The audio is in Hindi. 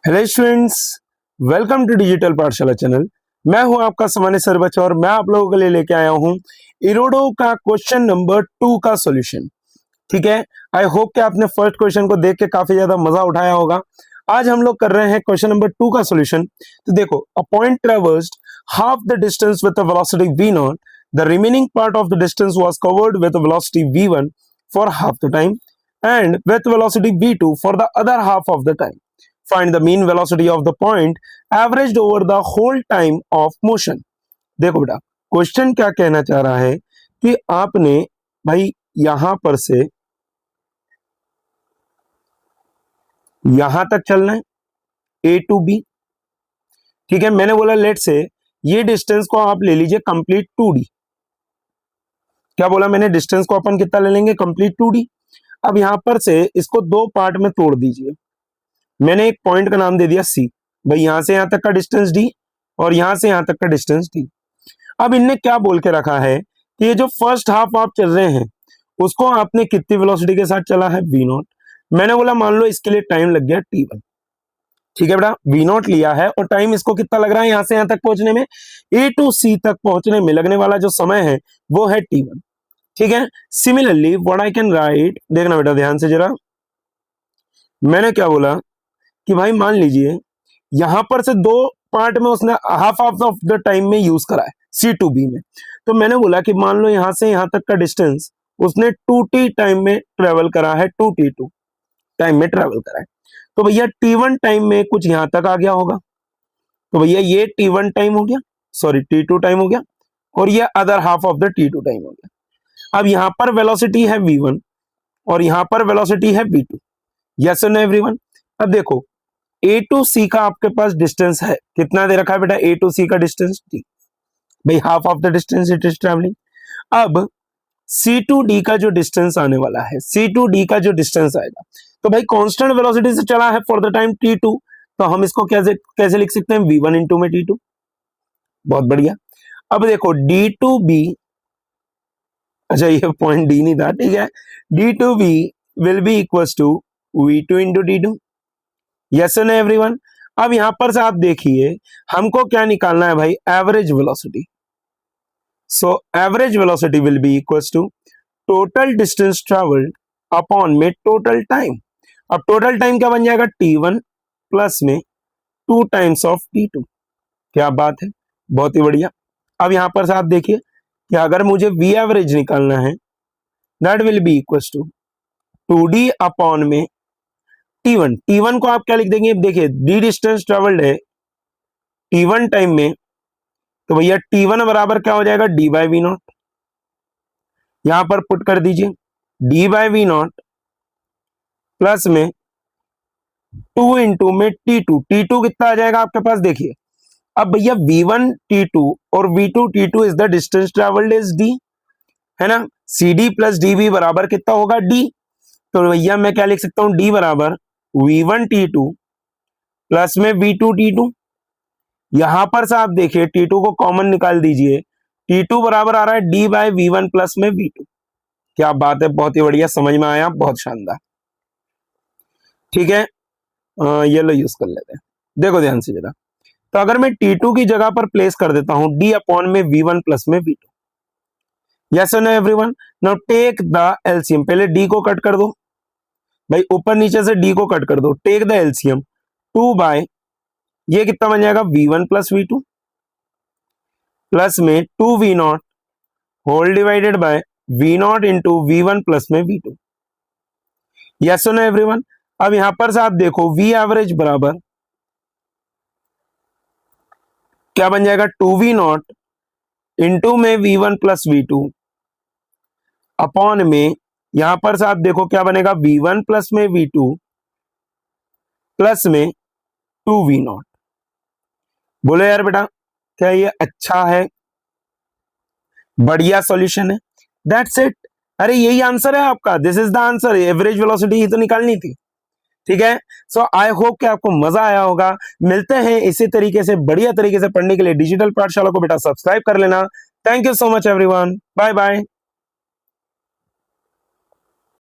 Hello students, welcome to digital Pathshala channel. मैं हूं आपका सामान्य सर बच्चा और मैं आप लोगों के लिए लेके आया हूं इरोडो का क्वेश्चन नंबर 2 का सॉल्यूशन। ठीक है, आई होप कि आपने फर्स्ट क्वेश्चन को देख के काफी ज्यादा मजा उठाया होगा। आज हम लोग कर रहे हैं क्वेश्चन नंबर 2 का सॉल्यूशन। तो देखो, a point traversed half the distance with a velocity v0, the remaining part of the distance was covered with a velocity v1 for half the time and with velocity v2 for the other half of the time. Find the mean velocity of the point averaged over the whole time of motion। देखो बेटा, क्वेश्चन क्या कहना चाह रहा है कि आपने भाई यहां पर से यहां तक चलना है, ए टू बी। ठीक है, मैंने बोला लेट से ये डिस्टेंस को आप ले लीजिए कंप्लीट 2D। क्या बोला मैंने? डिस्टेंस को अपन कितना ले लेंगे? Complete 2D। अब यहां पर से इसको दो पार्ट में तोड़ दीजिए। मैंने एक पॉइंट का नाम दे दिया सी। भाई यहां से यहां तक का डिस्टेंस डी और यहां से यहां तक का डिस्टेंस डी। अब इनने क्या बोल के रखा है कि ये जो फर्स्ट हाफ आप चल रहे हैं उसको आपने कितनी वेलोसिटी के साथ चला है? v0। मैंने बोला मान लो इसके लिए टाइम लग गया t1। ठीक है बेटा, v0 लिया है और टाइम इसको कितना लग रहा है यहां से यहां तक पहुंचने में? a टू c तक पहुंचने में लगने वाला जो समय है वो है t1। ठीक है, similarly what I can write, देखना बेटा ध्यान से जरा। मैंने क्या बोला कि भाई मान लीजिए यहां पर से दो पार्ट में उसने हाफ ऑफ द टाइम में यूज करा है, सी टू बी में। तो मैंने बोला कि मान लो यहां से यहां तक का डिस्टेंस उसने 2t टाइम में ट्रेवल करा है, 2t2 टाइम में ट्रेवल करा है। तो भैया t1 टाइम में कुछ यहां तक आ गया होगा। तो भैया ये t1 टाइम हो गया, सॉरी t2 टाइम हो गया, और ये other half of the t2 time हो गया। अब यहां पर वेलोसिटी है v1 और यहां पर वेलोसिटी है v2। यस और नो एवरीवन? अब देखो ए टू सी का आपके पास डिस्टेंस है, कितना दे रखा है बेटा? ए टू सी का डिस्टेंस डी, भाई half of the distance it is travelling. अब सी टू डी का जो डिस्टेंस आने वाला है, सी टू डी का जो डिस्टेंस आएगा, तो भाई कांस्टेंट वेलोसिटी से चला है for the time T two, तो हम इसको कैसे कैसे लिख सकते हैं? v1 इंटू में टी टू। बहुत बढ़िया। अब देखो डी टू बी, अच्छा ये पॉइंट डी नहीं था, ठीक है, D two B will be equal to V two into D two. Yes no everyone? अब यहां पर से आप देखिए हमको क्या निकालना है भाई? Average velocity. So average velocity will be equal to total distance travelled upon में टोटल टाइम। अब टोटल टाइम क्या बन जाएगा? t1 प्लस में 2 टाइम्स ऑफ t2। क्या बात है, बहुत ही बढ़िया। अब यहां पर से आप देखिए कि अगर मुझे v एवरेज निकालना है, that will be equal to 2d upon में t1। t1 को आप क्या लिख देंगे? देखिए d डिस्टेंस ट्रेवल्ड है t1 टाइम में, तो भैया t1 बराबर क्या हो जाएगा? d by V naught. यहां पर पुट कर दीजिए d by V naught plus में 2 इंटू में t2 कितना आ जाएगा आपके पास? देखिए अब भैया v1 t2 और v2 t2 is the distance travelled is d, है ना। cd प्लस db बराबर कितना होगा? d। तो भैया मैं क्या लिख सकता हूं? d बराबर v1 t2 प्लस में v2 t2। यहां पर से आप देखिए t2 को कॉमन निकाल दीजिए, t2 बराबर आ रहा है d बाय v1 प्लस में v2। क्या बात है, बहुत ही बढ़िया, समझ में आया, बहुत शानदार। ठीक है, ये लो यूज कर लेते हैं। देखो ध्यान से जरा, तो अगर मैं t2 की जगह पर प्लेस कर देता हूं d अपॉन में v1 प्लस में v2। यस और no everyone? Now take the LCM. पहले d को कट कर दो भाई, ऊपर नीचे से d को कट कर दो। टेक द एलसीएम 2 बाय, ये कितना बन जाएगा? v1 प्लस v2 प्लस में 2v0 whole divided by v0 into v1 plus में v2। यस और नो एवरीवन? अब यहां पर से आप देखो v एवरेज बराबर क्या बन जाएगा? 2v0 इंटू में v1 प्लस v2 अपॉन में, यहां पर से आप देखो क्या बनेगा? v1 प्लस में v2 प्लस में 2v0। बोलो यार बेटा, क्या ये अच्छा है? बढ़िया सॉल्यूशन है। That's it. अरे यही आंसर है आपका, this is the answer. Average velocity ही तो निकालनी थी। ठीक है, सो आई होप कि आपको मजा आया होगा। मिलते हैं इसी तरीके से बढ़िया तरीके से पढ़ने के लिए डिजिटल पाठशाला को बेटा सब्सक्राइब कर लेना। Thank you so much everyone, bye bye.